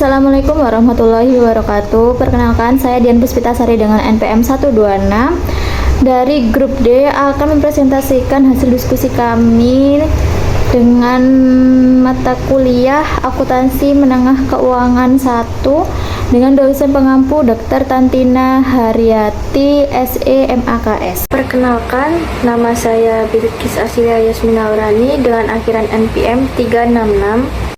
Assalamualaikum warahmatullahi wabarakatuh. Perkenalkan, saya Dian Puspitasari dengan NPM 126. Dari grup D akan mempresentasikan hasil diskusi kami dengan mata kuliah Akuntansi Menengah Keuangan 1 dengan dosen pengampu Dr. Tantina Haryati SE MAKS. Perkenalkan, nama saya Bilqis Asilia Yasmina Urani dengan akhiran NPM 366.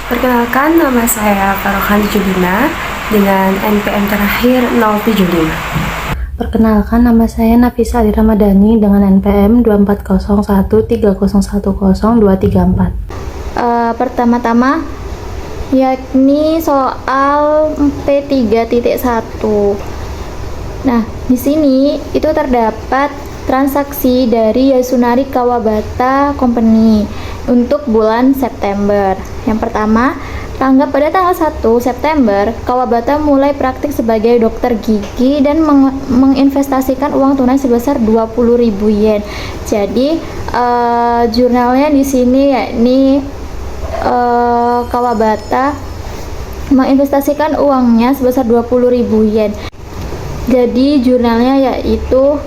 Perkenalkan, nama saya Farokhan Jubina dengan NPM terakhir 075. Perkenalkan, nama saya Nafisa Ali Ramadhani dengan NPM 24013010234. Pertama-tama yakni soal P3.1. Nah, di sini itu terdapat transaksi dari Yasunari Kawabata Company untuk bulan September. Yang pertama, pada tanggal 1 September, Kawabata mulai praktik sebagai dokter gigi dan menginvestasikan uang tunai sebesar 20.000 yen. Jadi, jurnalnya di sini yakni Kawabata menginvestasikan uangnya sebesar 20.000 yen. Jadi, jurnalnya yaitu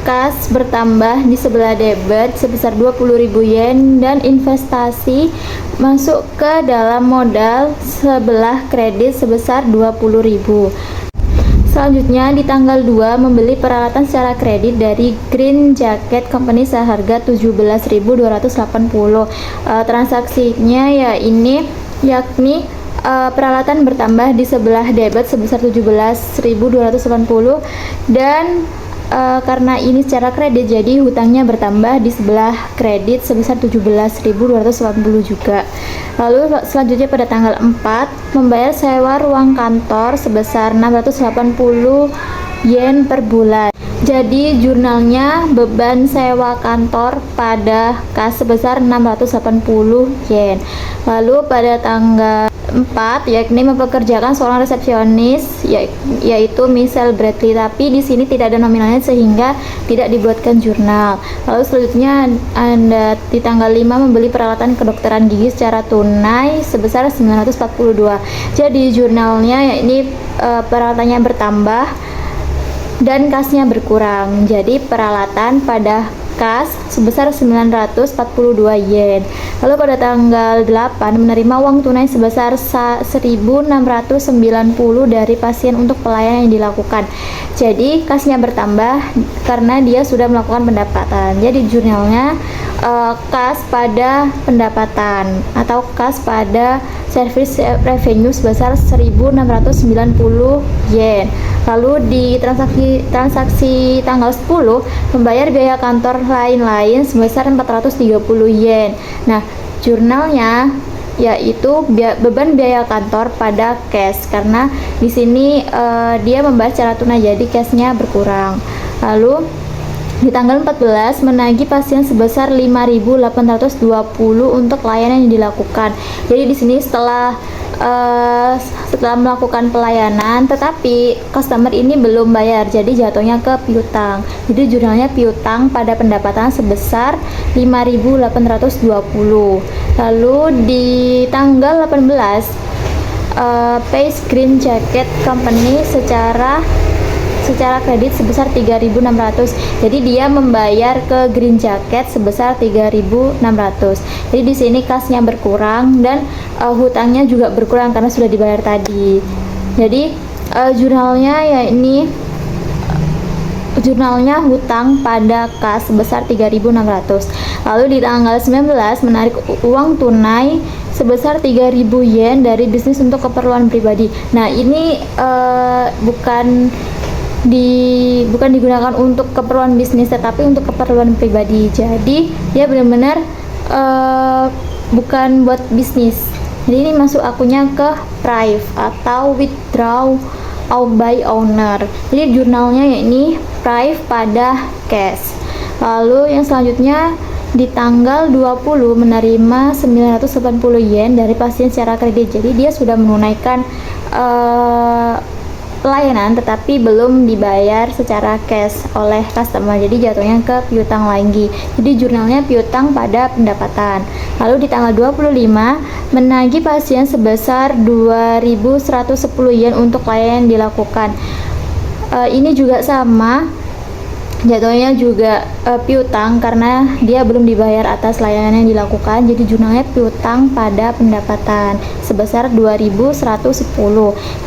kas bertambah di sebelah debit sebesar 20.000 yen dan investasi masuk ke dalam modal sebelah kredit sebesar 20.000. Selanjutnya di tanggal 2 membeli peralatan secara kredit dari Green Jacket Company seharga 17.280. Transaksinya yakni peralatan bertambah di sebelah debit sebesar 17.280 dan karena ini secara kredit, jadi hutangnya bertambah di sebelah kredit sebesar 17.280 juga. Lalu selanjutnya pada tanggal 4 membayar sewa ruang kantor sebesar 680 yen per bulan. Jadi jurnalnya beban sewa kantor pada kas sebesar 680 yen. Lalu pada tanggal 4 yakni mempekerjakan seorang resepsionis yaitu Michelle Bradley, tapi di sini tidak ada nominalnya sehingga tidak dibuatkan jurnal. Lalu selanjutnya Anda di tanggal 5 membeli peralatan kedokteran gigi secara tunai sebesar 942. Jadi jurnalnya yakni peralatannya bertambah dan kasnya berkurang. Jadi peralatan pada kas sebesar 942 yen. Lalu pada tanggal 8 menerima uang tunai sebesar 1.690 dari pasien untuk pelayanan yang dilakukan. Jadi kasnya bertambah karena dia sudah melakukan pendapatan. Jadi jurnalnya kas pada pendapatan atau kas pada service revenue sebesar 1.690 yen. Lalu di transaksi tanggal 10 membayar biaya kantor lain-lain sebesar 430 yen. Nah, jurnalnya yaitu beban biaya kantor pada cash karena di sini dia membayar secara tunai, jadi cashnya berkurang. Lalu di tanggal 14 menagih pasien sebesar 5.820 untuk layanan yang dilakukan. Jadi di sini setelah melakukan pelayanan tetapi customer ini belum bayar, jadi jatuhnya ke piutang. Jadi jurnalnya piutang pada pendapatan sebesar 5.820. Lalu di tanggal 18 Pace Green Jacket Company secara kredit sebesar 3.600. Jadi dia membayar ke Green Jacket sebesar 3.600. Jadi di sini kasnya berkurang dan hutangnya juga berkurang karena sudah dibayar tadi. Jadi jurnalnya hutang pada kas sebesar 3.600. Lalu di tanggal 19 menarik uang tunai sebesar 3.000 yen dari bisnis untuk keperluan pribadi. Nah, ini bukan digunakan untuk keperluan bisnis tetapi untuk keperluan pribadi. Jadi dia benar-benar bukan buat bisnis. Jadi ini masuk akunnya ke Prive atau withdraw by owner. Jadi jurnalnya yakni Prive pada cash. Lalu yang selanjutnya di tanggal 20 menerima 980 yen dari pasien secara kredit. Jadi dia sudah menunaikan pelayanan tetapi belum dibayar secara cash oleh customer, jadi jatuhnya ke piutang lagi. Jadi jurnalnya piutang pada pendapatan. Lalu di tanggal 25 menagih pasien sebesar 2.110 yen untuk layanan yang dilakukan. Ini juga sama, jatuhnya juga piutang karena dia belum dibayar atas layanan yang dilakukan, jadi jurnalnya piutang pada pendapatan sebesar 2.110.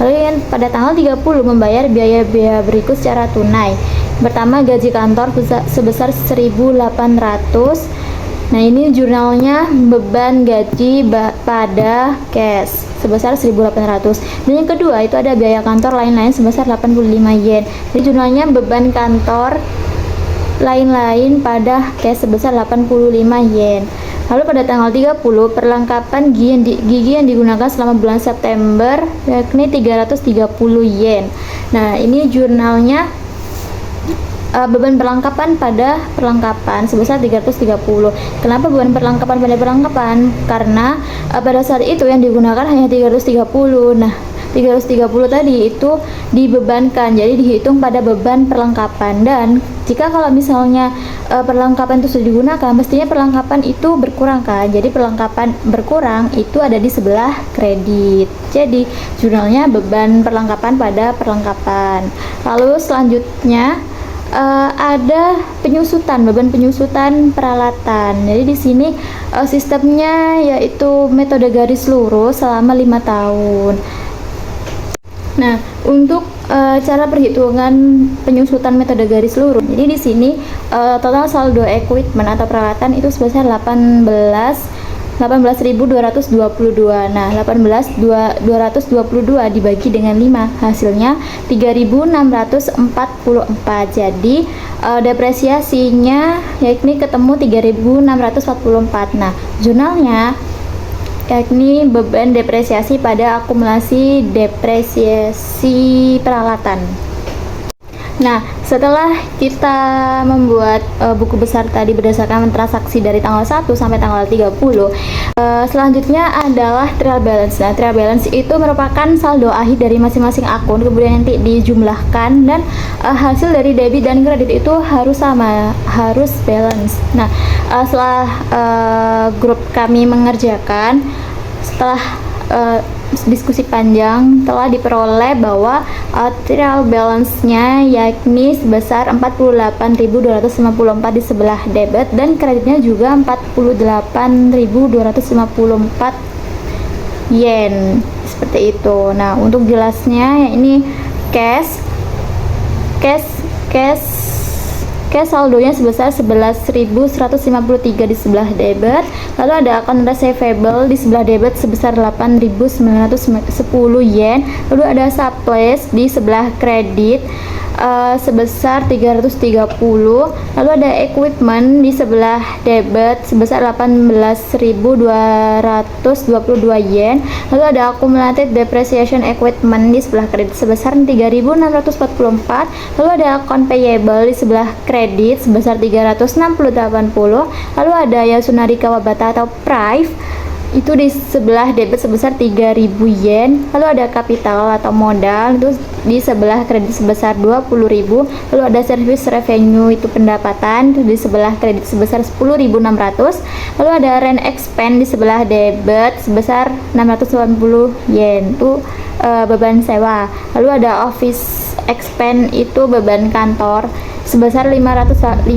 Lalu yang pada tanggal 30 membayar biaya-biaya berikut secara tunai. Pertama, gaji kantor sebesar 1.800. Nah, ini jurnalnya beban gaji pada cash sebesar 1.800. Dan yang kedua itu ada biaya kantor lain-lain sebesar 85 yen. Jadi jurnalnya beban kantor lain-lain pada cash sebesar 85 yen. Lalu pada tanggal 30 perlengkapan gigi yang digunakan selama bulan September yakni 330 yen. Nah, ini jurnalnya beban perlengkapan pada perlengkapan sebesar 330. Kenapa beban perlengkapan pada perlengkapan? Karena pada saat itu yang digunakan hanya 330. Nah, 330 tadi itu dibebankan, jadi dihitung pada beban perlengkapan. Dan jika kalau misalnya perlengkapan itu sudah digunakan, mestinya perlengkapan itu berkurang kan, jadi perlengkapan berkurang itu ada di sebelah kredit. Jadi jurnalnya beban perlengkapan pada perlengkapan. Lalu selanjutnya ada penyusutan, beban penyusutan peralatan. Jadi di sini sistemnya yaitu metode garis lurus selama 5 tahun. Nah, untuk cara perhitungan penyusutan metode garis lurus, jadi di sini total saldo equipment atau peralatan itu sebesar 18.222. Nah, 18.222 dibagi dengan 5, hasilnya 3.644. Jadi depresiasinya yakni ketemu 3.644. Nah, jurnalnya yakni beban depresiasi pada akumulasi depresiasi peralatan. Nah, setelah kita membuat buku besar tadi berdasarkan transaksi dari tanggal 1 sampai tanggal 30, selanjutnya adalah trial balance. Nah, trial balance itu merupakan saldo akhir dari masing-masing akun, kemudian nanti dijumlahkan dan hasil dari debit dan kredit itu harus sama, harus balance. Nah, setelah grup kami mengerjakan, setelah diskusi panjang, telah diperoleh bahwa trial balance-nya yakni sebesar 48.254 di sebelah debit dan kreditnya juga 48.254 yen, seperti itu. Nah, untuk jelasnya ini cash saldonya sebesar 11.153 di sebelah debit. Lalu ada account receivable di sebelah debit sebesar 8.910 yen. Lalu ada surplus di sebelah kredit sebesar 330. Lalu ada equipment di sebelah debit sebesar 18.222 yen. Lalu ada accumulated depreciation equipment di sebelah kredit sebesar 3.644. Lalu ada account payable di sebelah kredit sebesar 360.80. Lalu ada Yasunari Kawabata atau Prive itu di sebelah debit sebesar 3.000 yen. Lalu ada kapital atau modal itu di sebelah kredit sebesar 20.000. Lalu ada service revenue itu pendapatan itu di sebelah kredit sebesar 10.600. Lalu ada rent expense di sebelah debit sebesar 680 yen itu beban sewa. Lalu ada office expense itu beban kantor sebesar 515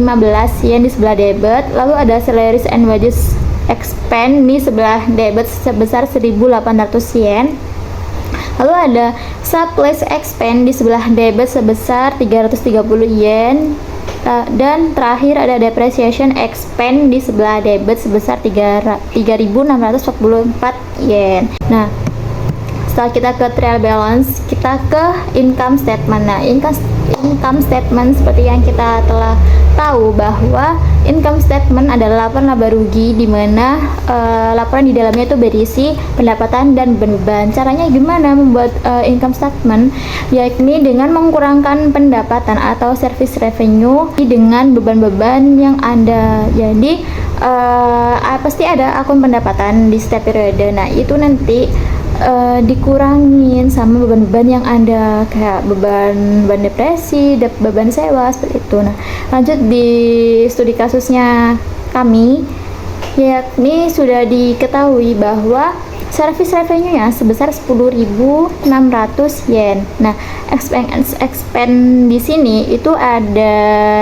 yen di sebelah debit. Lalu ada salaries and wages expense di sebelah debit sebesar 1.800 yen. Lalu ada surplus expense di sebelah debit sebesar 330 yen. Dan terakhir ada depreciation expense di sebelah debit sebesar 3.644 yen. Nah, setelah kita ke trial balance, kita ke income statement. Nah, income statement seperti yang kita telah tahu bahwa income statement adalah laporan laba rugi di mana laporan di dalamnya itu berisi pendapatan dan beban. Caranya gimana membuat income statement? Yakni dengan mengkurangkan pendapatan atau service revenue dengan beban-beban yang ada. Jadi pasti ada akun pendapatan di setiap periode. Nah, itu nanti dikurangin sama beban-beban yang ada, kayak beban depresi, beban sewa seperti itu. Nah, lanjut di studi kasusnya kami, yakni sudah diketahui bahwa service revenue-nya sebesar 10.600 yen. Nah, expense di sini itu ada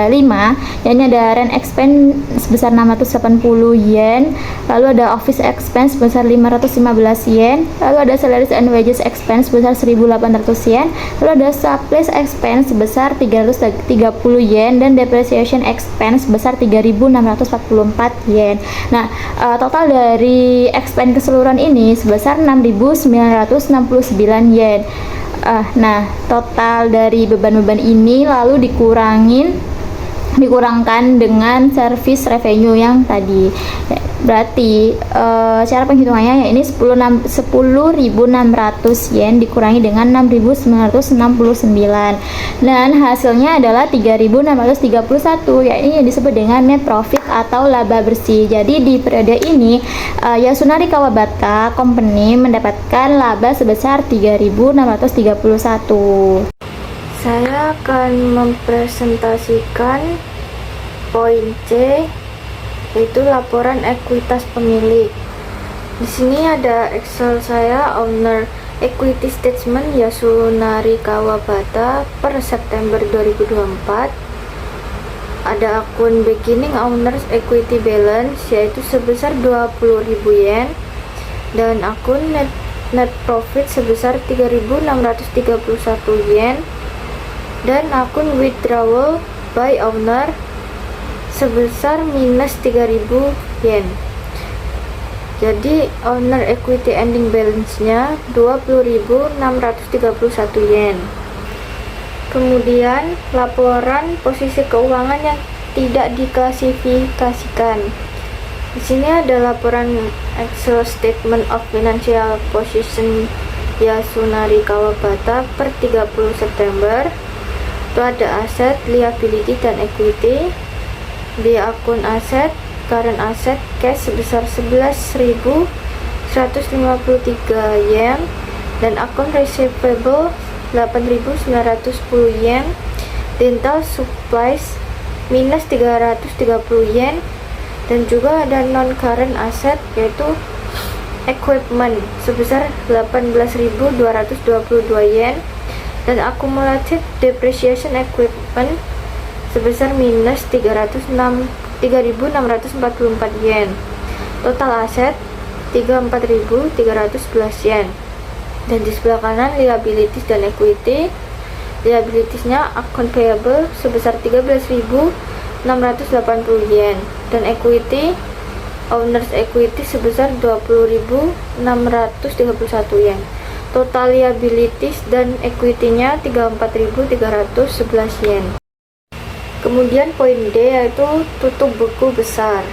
5, yakni ada rent expense sebesar 680 yen, lalu ada office expense sebesar 515 yen, lalu ada salaries and wages expense sebesar 1.800 yen, lalu ada supplies expense sebesar 330 yen, dan depreciation expense sebesar 3.644 yen. Nah, total dari expense keseluruhan ini sebesar 6.969 yen. Nah, total dari beban-beban ini lalu dikurangkan dengan service revenue yang tadi. Berarti cara penghitungannya ya ini 10.600 yen dikurangi dengan 6.969, dan hasilnya adalah 3.631, yakni yang disebut dengan net profit atau laba bersih. Jadi di periode ini Yasunari Kawabata Company mendapatkan laba sebesar 3.631. Saya akan mempresentasikan poin C, yaitu laporan ekuitas pemilik. Di sini ada Excel saya, owner equity statement Yasunari Kawabata per September 2024. Ada akun beginning owners equity balance yaitu sebesar 20.000 yen, dan akun net profit sebesar 3.631 yen, dan akun withdrawal by owner sebesar minus 3.000 yen. Jadi owner equity ending balance-nya 20.631 yen. Kemudian laporan posisi keuangan yang tidak diklasifikasikan. Di sini ada laporan Excel Statement of Financial Position Yasunari Kawabata per 30 September. Itu ada aset, liability, dan equity. Di akun aset, current asset cash sebesar 11.153 yen, dan akun receivable 8.910 yen, dental supplies minus 330 yen, dan juga ada non current asset yaitu equipment sebesar 18.222 yen, dan accumulated depreciation equipment sebesar minus 3.644 yen. Total aset 34.311 yen. Dan di sebelah kanan liabilities dan equity. Liabilitiesnya account payable sebesar 13.680 yen, dan equity owners equity sebesar 20.631 yen. Total liabilities dan equity-nya 34.311 yen. Kemudian poin D yaitu tutup buku besar.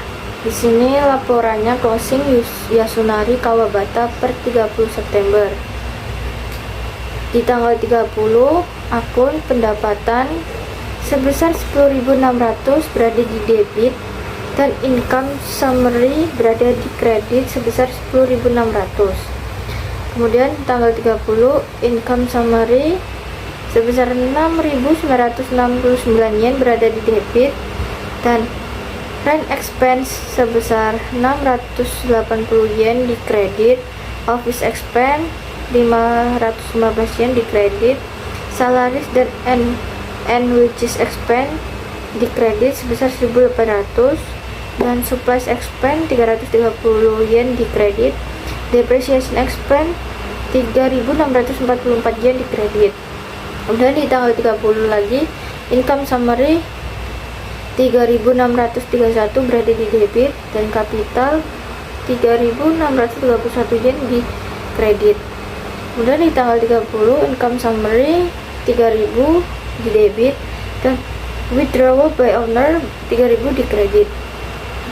Di sini laporannya closing Yasunari Kawabata per 30 September. Di tanggal 30, akun pendapatan sebesar 10.600 berada di debit, dan income summary berada di kredit sebesar 10.600. Kemudian tanggal 30, income summary sebesar 6.969 yen berada di debit, dan rent expense sebesar 680 yen di kredit, office expense 515 yen di kredit, salaries dan wages expense di kredit sebesar 1.800, dan supplies expense 330 yen di kredit, depreciation expense 3.644 yen di kredit. Kemudian di tanggal 30 lagi, income summary 3.631 berada di debit, dan capital 3.631 yen di kredit. Kemudian di tanggal 30, income summary 3.000 di debit, dan withdrawal by owner 3.000 di kredit.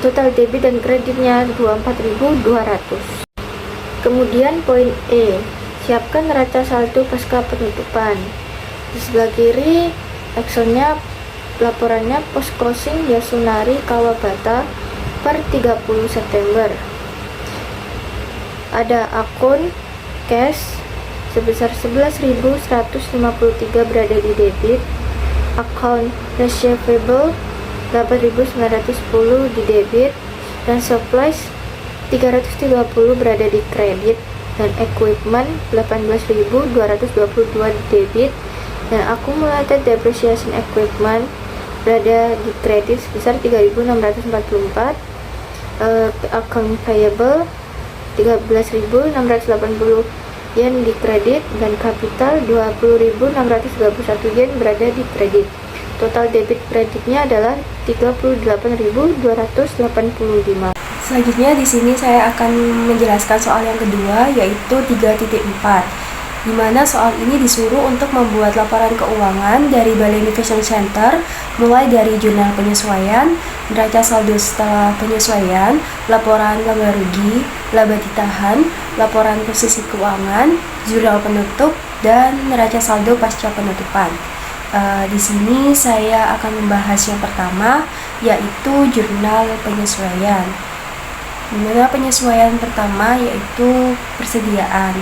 Total debit dan kreditnya 24.200. Kemudian poin E, siapkan neraca saldo pasca penutupan. Di sebelah kiri Excelnya laporannya post closing Yasunari Kawabata per 30 September. Ada akun cash sebesar 11.153 berada di debit, account receivable 8.910 di debit, dan supplies 330 berada di kredit, dan equipment 18.222 di debit, dan accumulated depreciation equipment berada di kredit sebesar 3.644, account payable 13.680 yen di kredit, dan capital 20.631 yen berada di kredit. Total debit kreditnya adalah 38.285. Selanjutnya di sini saya akan menjelaskan soal yang kedua, yaitu 3.4, di mana soal ini disuruh untuk membuat laporan keuangan dari Balai Innovation Center, mulai dari jurnal penyesuaian, neraca saldo setelah penyesuaian, laporan laba rugi, laba ditahan, laporan posisi keuangan, jurnal penutup, dan neraca saldo pasca penutupan. Di sini saya akan membahas yang pertama, yaitu jurnal penyesuaian. Dimana penyesuaian pertama yaitu persediaan.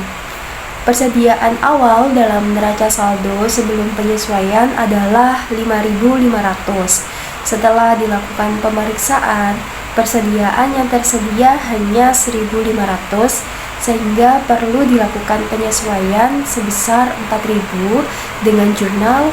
Persediaan awal dalam neraca saldo sebelum penyesuaian adalah 5.500. Setelah dilakukan pemeriksaan, persediaan yang tersedia hanya 1.500, sehingga perlu dilakukan penyesuaian sebesar 4.000 dengan jurnal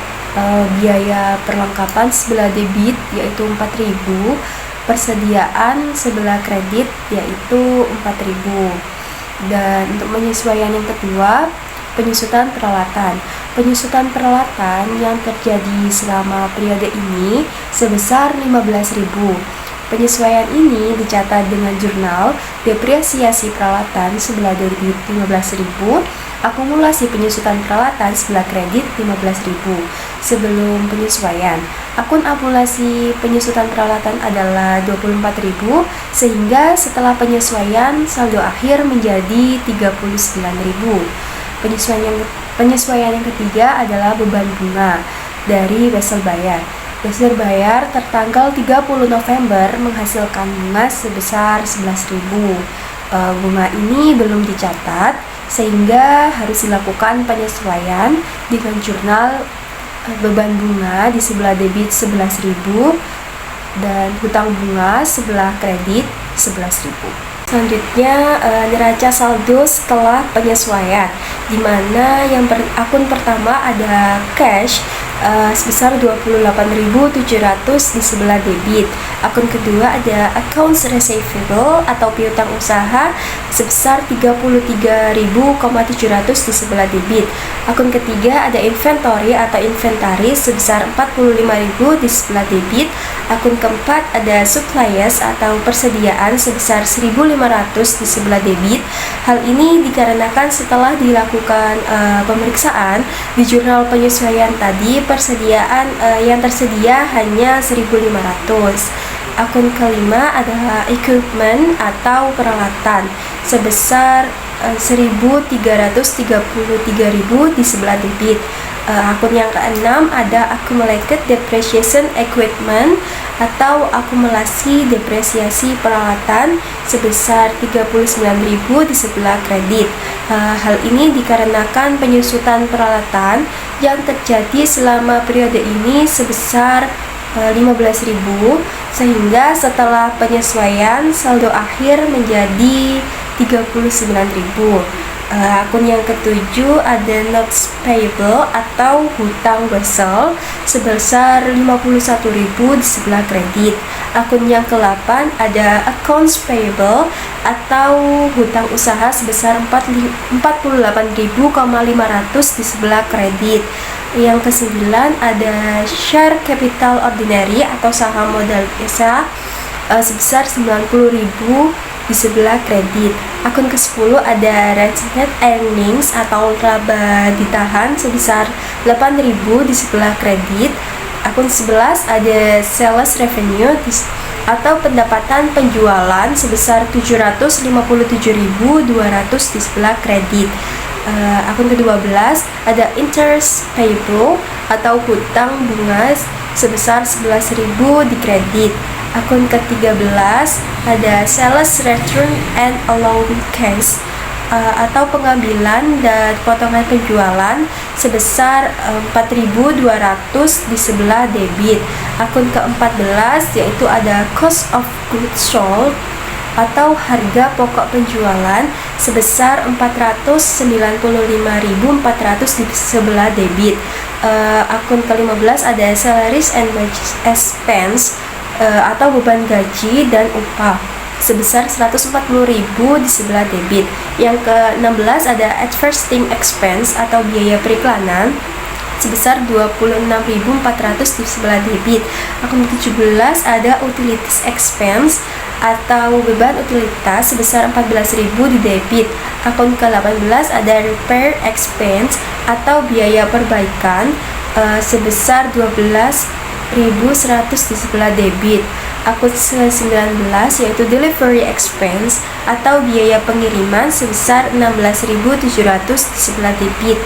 biaya perlengkapan sebelah debit yaitu 4.000, persediaan sebelah kredit yaitu 4.000. Dan untuk penyesuaian yang kedua, penyusutan peralatan. Penyusutan peralatan yang terjadi selama periode ini sebesar 15.000. Penyesuaian ini dicatat dengan jurnal depresiasi peralatan sebelah debit 15.000, akumulasi penyusutan peralatan sebelah kredit 15.000. Sebelum penyesuaian, akun akumulasi penyusutan peralatan adalah 24.000, sehingga setelah penyesuaian saldo akhir menjadi 39.000. Penyesuaian yang ketiga adalah beban bunga dari wesel bayar. Wesel bayar tertanggal 30 November menghasilkan bunga sebesar 11.000. Bunga ini belum dicatat, sehingga harus dilakukan penyesuaian dengan jurnal beban bunga di sebelah debit 11.000 dan hutang bunga sebelah kredit 11.000. Selanjutnya neraca saldo setelah penyesuaian, di mana akun pertama ada cash sebesar 28.700 di sebelah debit. Akun kedua ada accounts receivable atau piutang usaha sebesar 33.700 di sebelah debit. Akun ketiga ada inventory atau inventaris sebesar 45.000 di sebelah debit. Akun keempat ada supplies atau persediaan sebesar 1.500 di sebelah debit. Hal ini dikarenakan setelah dilakukan pemeriksaan di jurnal penyesuaian tadi, persediaan yang tersedia hanya 1.500. Akun kelima adalah equipment atau peralatan sebesar 1.333.000 di sebelah debit. Akun yang keenam ada accumulated depreciation equipment atau akumulasi depresiasi peralatan sebesar 39.000 di sebelah kredit. Hal ini dikarenakan penyusutan peralatan yang terjadi selama periode ini sebesar 15.000, sehingga setelah penyesuaian saldo akhir menjadi 39.000. Akun yang ketujuh ada notes payable atau hutang wesel sebesar 51.000 di sebelah kredit. Akun yang ke-8 ada accounts payable atau hutang usaha sebesar 48.500 di sebelah kredit. Yang ke-9 ada share capital ordinary atau saham modal biasa sebesar 90.000 di sebelah kredit. Akun ke-10 ada retained earnings atau laba ditahan sebesar 8.000 di sebelah kredit. Akun 11 ada sales revenue atau pendapatan penjualan sebesar 757.200 di sebelah kredit. Akun ke-12 ada interest payable atau hutang bunga sebesar 11.000 di kredit. Akun ke-13 ada sales return and allowance cash atau pengambilan dan potongan penjualan sebesar 4.200 di sebelah debit. Akun ke-14 yaitu ada cost of goods sold atau harga pokok penjualan sebesar 495.400 di sebelah debit. Akun ke-15 ada salaries and wages expense atau beban gaji dan upah sebesar 140.000 di sebelah debit. Yang ke-16 ada advertising expense atau biaya periklanan sebesar 26.400 di sebelah debit. Akun ke-17 ada utilities expense atau beban utilitas sebesar 14.000 di debit. Akun ke-18 ada repair expense atau biaya perbaikan sebesar 12.100 di sebelah debit. Akun ke-19 yaitu delivery expense atau biaya pengiriman sebesar 16.700 di sebelah debit.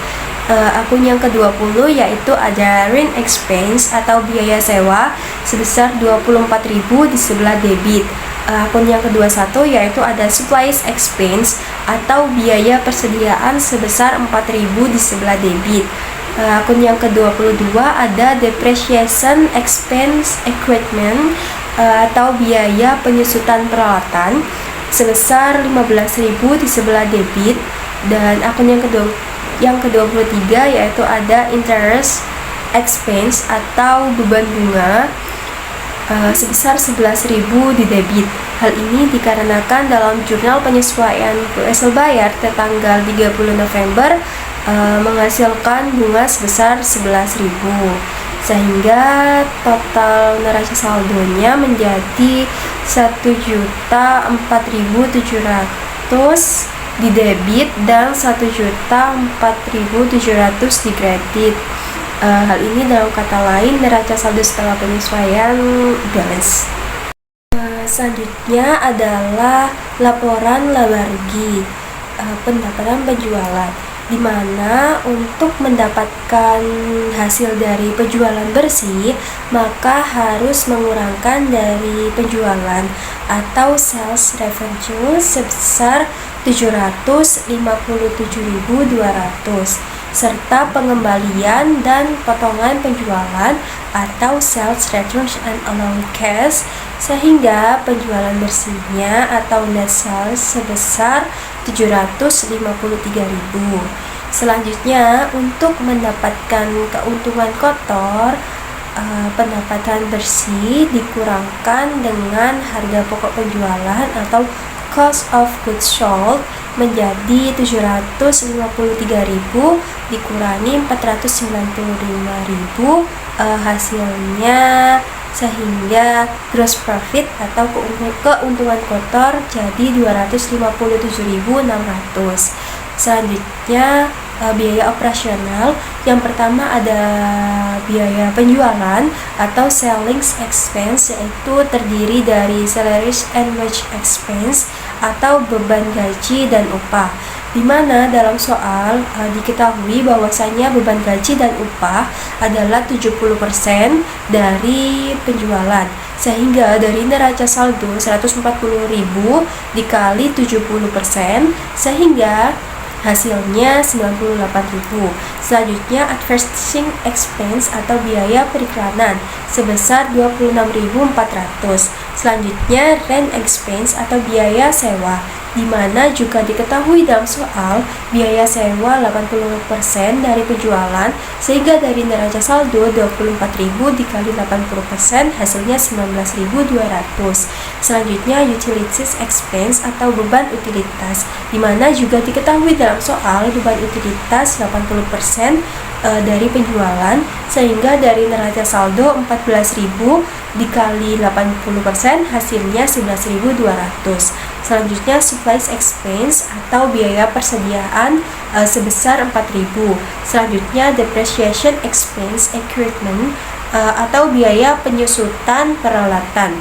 Akun yang ke-20 yaitu ada rent expense atau biaya sewa sebesar 24.000 di sebelah debit. Akun yang ke-21 yaitu ada supplies expense atau biaya persediaan sebesar 4.000 di sebelah debit. Akun yang ke-22 ada depreciation expense equipment atau biaya penyusutan peralatan sebesar 15.000 di sebelah debit. Dan akun yang ke-23 yaitu ada interest expense atau beban bunga sebesar 11.000 di debit. Hal ini dikarenakan dalam jurnal penyesuaian hasil bayar tertanggal 30 November menghasilkan bunga sebesar 11.000, sehingga total neraca saldonya menjadi 1.004.700 di debit dan 1.004.700 di kredit. Hal ini dalam kata lain neraca saldo setelah penyesuaian balance. Selanjutnya adalah laporan laba rugi pendapatan penjualan, di mana untuk mendapatkan hasil dari penjualan bersih maka harus mengurangkan dari penjualan atau sales revenue sebesar 757.200 serta pengembalian dan potongan penjualan atau sales return and allowed cash, sehingga penjualan bersihnya atau net sales sebesar 753.000. Selanjutnya, untuk mendapatkan keuntungan kotor, pendapatan bersih dikurangkan dengan harga pokok penjualan atau cost of goods sold menjadi 753.000 dikurangi 495.000 hasilnya, sehingga gross profit atau keuntungan kotor jadi 257.600. Selanjutnya biaya operasional. Yang pertama ada biaya penjualan atau selling expense, yaitu terdiri dari salaries and wage expense atau beban gaji dan upah, di mana dalam soal diketahui bahwasanya beban gaji dan upah adalah 70% dari penjualan, sehingga dari neraca saldo 140.000 dikali 70%, sehingga hasilnya 98.000. Selanjutnya advertising expense atau biaya periklanan sebesar 26.400. Selanjutnya rent expense atau biaya sewa, di mana juga diketahui dalam soal biaya sewa 80% dari penjualan, sehingga dari neraca saldo 24.000 dikali 80% hasilnya 19.200. Selanjutnya utilities expense atau beban utilitas, di mana juga diketahui dalam soal beban utilitas 80% dari penjualan, sehingga dari neraca saldo 14.000 dikali 80% hasilnya 11.200. Selanjutnya supplies expense atau biaya persediaan sebesar 4.000. Selanjutnya depreciation expense equipment atau biaya penyusutan peralatan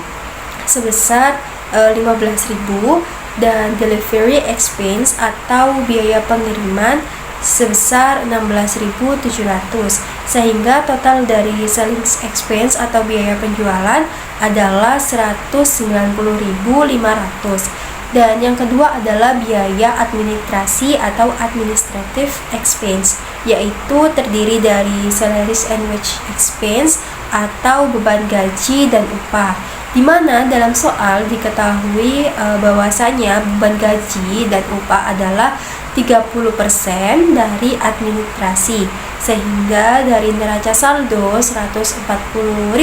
sebesar 15.000, dan delivery expense atau biaya pengiriman sebesar 16.700, sehingga total dari selling expense atau biaya penjualan adalah 190.500. Dan yang kedua adalah biaya administrasi atau administrative expense, yaitu terdiri dari salaries and wage expense atau beban gaji dan upah. Di mana dalam soal diketahui bahwasanya beban gaji dan upah adalah 30% dari administrasi, sehingga dari neraca saldo 140.000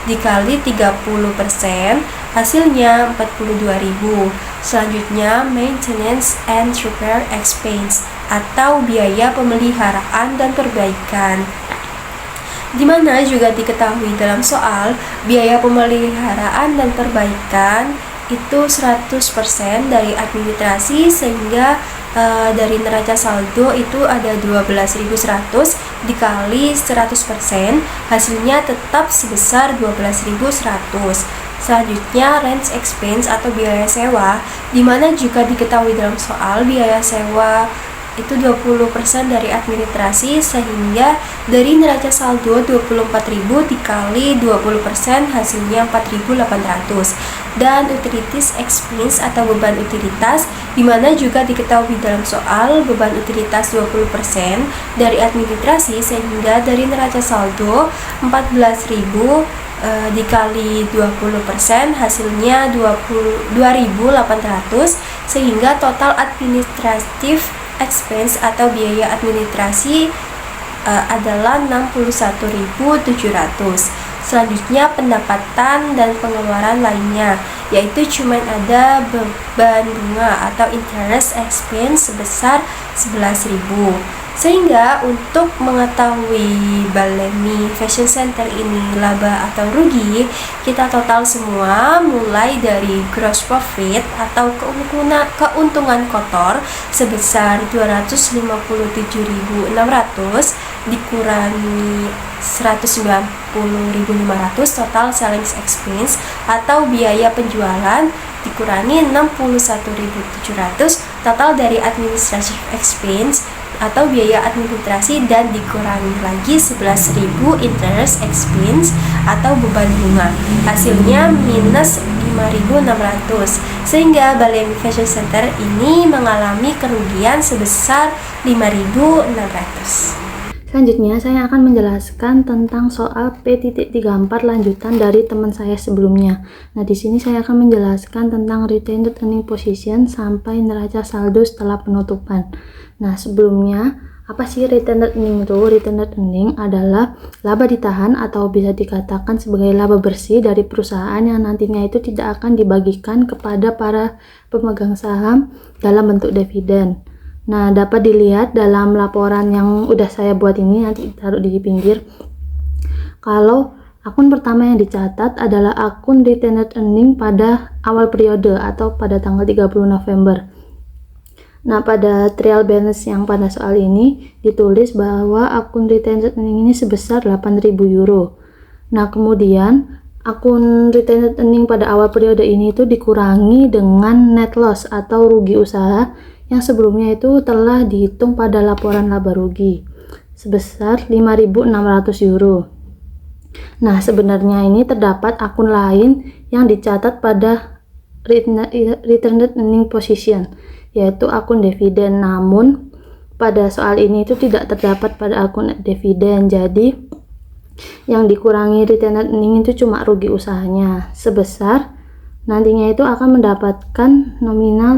dikali 30% hasilnya 42.000. Selanjutnya maintenance and repair expense atau biaya pemeliharaan dan perbaikan, di mana juga diketahui dalam soal biaya pemeliharaan dan perbaikan itu 100% dari administrasi, sehingga dari neraca saldo itu ada 12.100 dikali 100%, hasilnya tetap sebesar 12.100. Selanjutnya rent expense atau biaya sewa, di mana juga diketahui dalam soal biaya sewa itu 20% dari administrasi, sehingga dari neraca saldo 24.000 dikali 20% hasilnya 4.800. Dan utilities expense atau beban utilitas, di mana juga diketahui dalam soal beban utilitas 20% dari administrasi, sehingga dari neraca saldo 14.000 dikali 20% hasilnya 2.800, sehingga total administratif expense atau biaya administrasi adalah 61.700. Selanjutnya pendapatan dan pengeluaran lainnya, yaitu cuma ada beban bunga atau interest expense sebesar 11.000. Sehingga untuk mengetahui Balemi Fashion Center ini laba atau rugi, kita total semua mulai dari gross profit atau keuntungan kotor sebesar 257.600 dikurangi 190.500 total selling expense atau biaya penjualan dikurangi 61.700 total dari administrative expense atau biaya administrasi, dan dikurangi lagi 11.000 interest expense atau beban bunga, hasilnya minus 5.600, sehingga Balemi Fashion Center ini mengalami kerugian sebesar 5.600. Selanjutnya saya akan menjelaskan tentang soal P.34 lanjutan dari teman saya sebelumnya. Nah, di sini saya akan menjelaskan tentang retained earning position sampai neraca saldo setelah penutupan. Nah, sebelumnya apa sih retained earning itu? Retained earning adalah laba ditahan atau bisa dikatakan sebagai laba bersih dari perusahaan yang nantinya itu tidak akan dibagikan kepada para pemegang saham dalam bentuk dividen. Nah, dapat dilihat dalam laporan yang udah saya buat ini, nanti taruh di pinggir. Kalau akun pertama yang dicatat adalah akun retained earning pada awal periode atau pada tanggal 30 November. Nah, pada trial balance yang pada soal ini ditulis bahwa akun retained earning ini sebesar 8.000 euro. Nah, kemudian akun retained earning pada awal periode ini itu dikurangi dengan net loss atau rugi usaha yang sebelumnya itu telah dihitung pada laporan laba rugi sebesar 5.600 euro. Nah, sebenarnya ini terdapat akun lain yang dicatat pada retained earning position, yaitu akun dividen. Namun pada soal ini itu tidak terdapat pada akun dividen. Jadi yang dikurangi retained earning itu cuma rugi usahanya sebesar nantinya itu akan mendapatkan nominal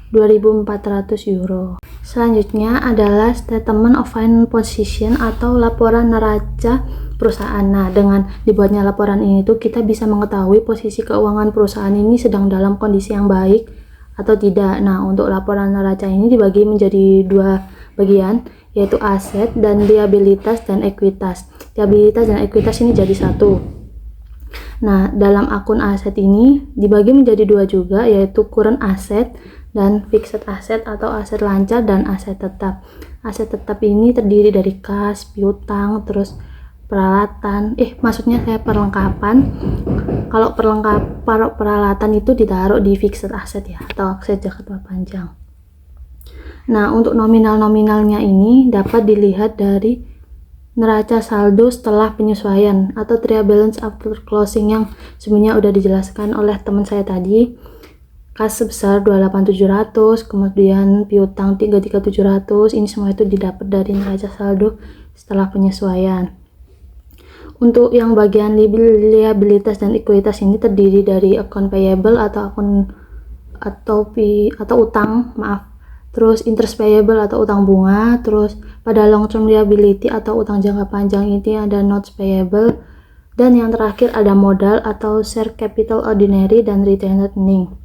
2.400 euro. Selanjutnya adalah statement of financial position atau laporan neraca perusahaan. Nah, dengan dibuatnya laporan ini tuh kita bisa mengetahui posisi keuangan perusahaan ini sedang dalam kondisi yang baik atau tidak. Nah, untuk laporan neraca ini dibagi menjadi dua bagian, yaitu aset dan liabilitas dan ekuitas. Liabilitas dan ekuitas ini jadi satu. Nah, dalam akun aset ini dibagi menjadi dua juga, yaitu current asset dan fixed asset atau aset lancar dan aset tetap. Aset tetap ini terdiri dari kas, piutang, terus peralatan. Maksudnya kayak perlengkapan. Kalau peralatan itu ditaruh di fixed asset ya, atau aset jangka panjang. Nah, untuk nominalnya ini dapat dilihat dari neraca saldo setelah penyesuaian atau trial balance after closing yang sebenarnya udah dijelaskan oleh teman saya tadi. kas sebesar 28.700, kemudian piutang 33.700. Ini semua itu didapat dari neraca saldo setelah penyesuaian. Untuk yang bagian liabilitas dan ekuitas ini terdiri dari account payable atau utang, terus interest payable atau utang bunga, terus pada long term liability atau utang jangka panjang ini ada notes payable, dan yang terakhir ada modal atau share capital ordinary dan retained earning.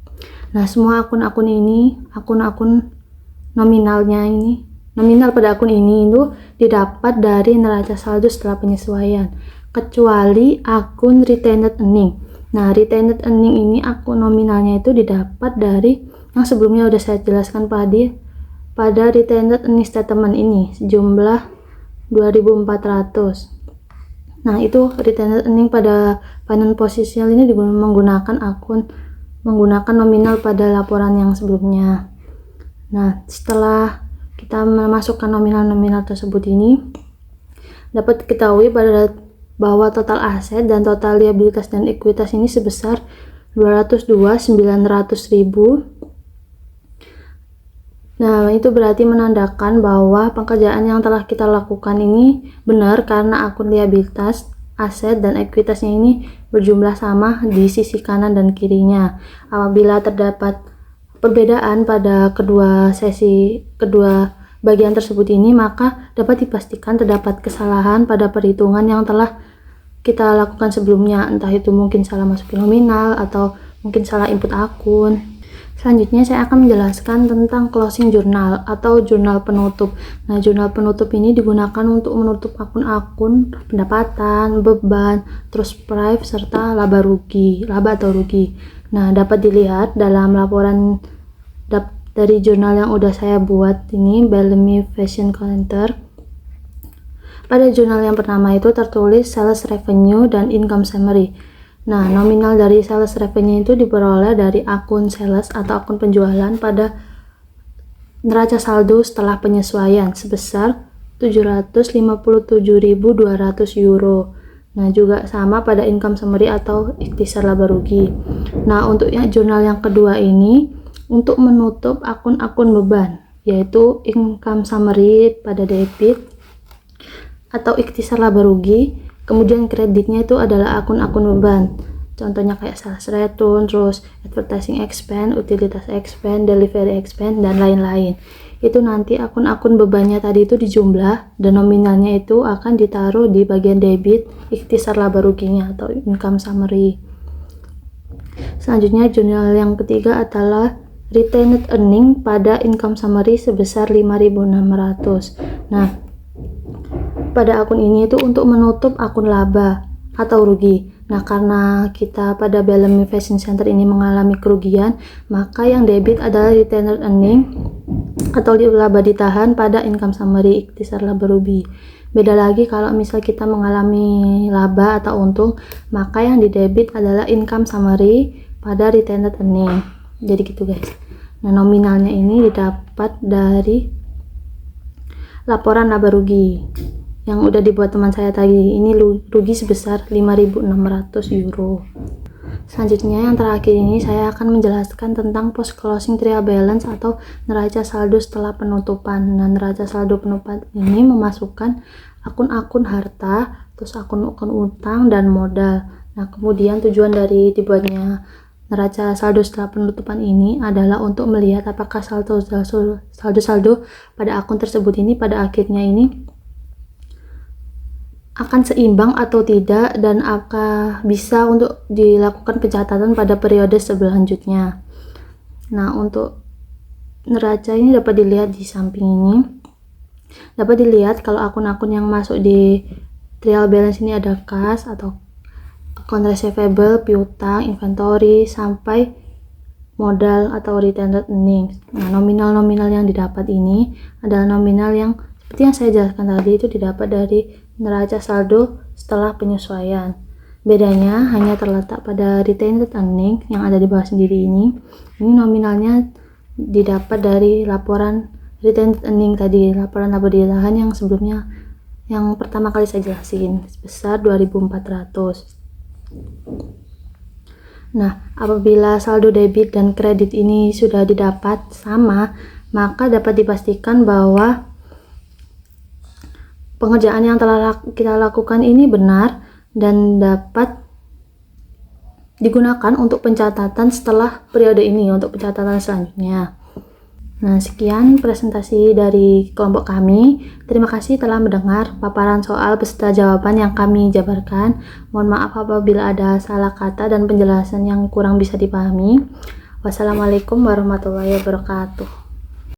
Nah, semua akun-akun ini, akun-akun nominal pada akun ini itu didapat dari neraca saldo setelah penyesuaian, kecuali akun retained earning. Nah, retained earning ini akun nominalnya itu didapat dari yang sebelumnya udah saya jelaskan pada retained earning statement ini sejumlah 2.400. Nah, itu retained earning pada finance position ini menggunakan nominal pada laporan yang sebelumnya. Nah, setelah kita memasukkan nominal-nominal tersebut ini, dapat diketahui bahwa total aset dan total liabilitas dan ekuitas ini sebesar 202.900.000. Nah, itu berarti menandakan bahwa pekerjaan yang telah kita lakukan ini benar karena akun liabilitas, aset, dan ekuitasnya ini berjumlah sama di sisi kanan dan kirinya. Apabila terdapat perbedaan pada kedua bagian tersebut ini, maka dapat dipastikan terdapat kesalahan pada perhitungan yang telah kita lakukan sebelumnya, entah itu mungkin salah masukin nominal atau mungkin salah input akun. Selanjutnya saya akan menjelaskan tentang closing journal atau jurnal penutup. Nah, jurnal penutup ini digunakan untuk menutup akun-akun pendapatan, beban, terus prive, serta laba atau rugi. Nah, dapat dilihat dalam laporan dari jurnal yang udah saya buat ini, Bellamy Fashion Calendar. Pada jurnal yang pertama itu tertulis sales revenue dan income summary. Nah, nominal dari sales revenue itu diperoleh dari akun sales atau akun penjualan pada neraca saldo setelah penyesuaian sebesar 757.200 euro. Nah, juga sama pada income summary atau ikhtisar laba rugi. Nah, untuk jurnal yang kedua ini untuk menutup akun-akun beban, yaitu income summary pada debit atau ikhtisar laba rugi, kemudian kreditnya itu adalah akun-akun beban, contohnya kayak sales return, terus advertising expense, utilitas expense, delivery expense, dan lain-lain. Itu nanti akun-akun bebannya tadi itu dijumlah dan nominalnya itu akan ditaruh di bagian debit ikhtisar laba ruginya atau income summary. Selanjutnya jurnal yang ketiga adalah retained earning pada income summary sebesar 5.600. Nah, pada akun ini itu untuk menutup akun laba atau rugi. Nah, karena kita pada Bellamy Fashion Center ini mengalami kerugian, maka yang debit adalah retained earning atau laba ditahan pada income summary ikhtisar laba rugi. Beda lagi kalau misal kita mengalami laba atau untung, maka yang di debit adalah income summary pada retained earning. Jadi gitu guys. Nah, nominalnya ini didapat dari laporan laba rugi yang udah dibuat teman saya tadi. Ini rugi sebesar 5.600 euro. Selanjutnya yang terakhir ini saya akan menjelaskan tentang post closing trial balance atau neraca saldo setelah penutupan. Nah, neraca saldo penutupan ini memasukkan akun-akun harta, terus akun-akun utang dan modal. Nah, kemudian tujuan dari dibuatnya neraca saldo setelah penutupan ini adalah untuk melihat apakah saldo pada akun tersebut ini pada akhirnya ini akan seimbang atau tidak, dan apakah bisa untuk dilakukan pencatatan pada periode selanjutnya. Nah, untuk neraca ini dapat dilihat di samping ini. Dapat dilihat kalau akun-akun yang masuk di trial balance ini ada kas atau account receivable, piutang, inventory, sampai modal atau retained earning. Nah, nominal-nominal yang didapat ini adalah nominal yang seperti yang saya jelaskan tadi itu didapat dari neraca saldo setelah penyesuaian. Bedanya hanya terletak pada retained earning yang ada di bawah sendiri ini. Ini nominalnya didapat dari laporan retained earning tadi, laporan laba ditahan yang sebelumnya yang pertama kali saya jelasin sebesar 2.400. Nah, apabila saldo debit dan kredit ini sudah didapat sama, maka dapat dipastikan bahwa pengerjaan yang telah kita lakukan ini benar dan dapat digunakan untuk pencatatan setelah periode ini, untuk pencatatan selanjutnya. Nah, sekian presentasi dari kelompok kami. Terima kasih telah mendengar paparan soal beserta jawaban yang kami jabarkan. Mohon maaf apabila ada salah kata dan penjelasan yang kurang bisa dipahami. Wassalamualaikum warahmatullahi wabarakatuh.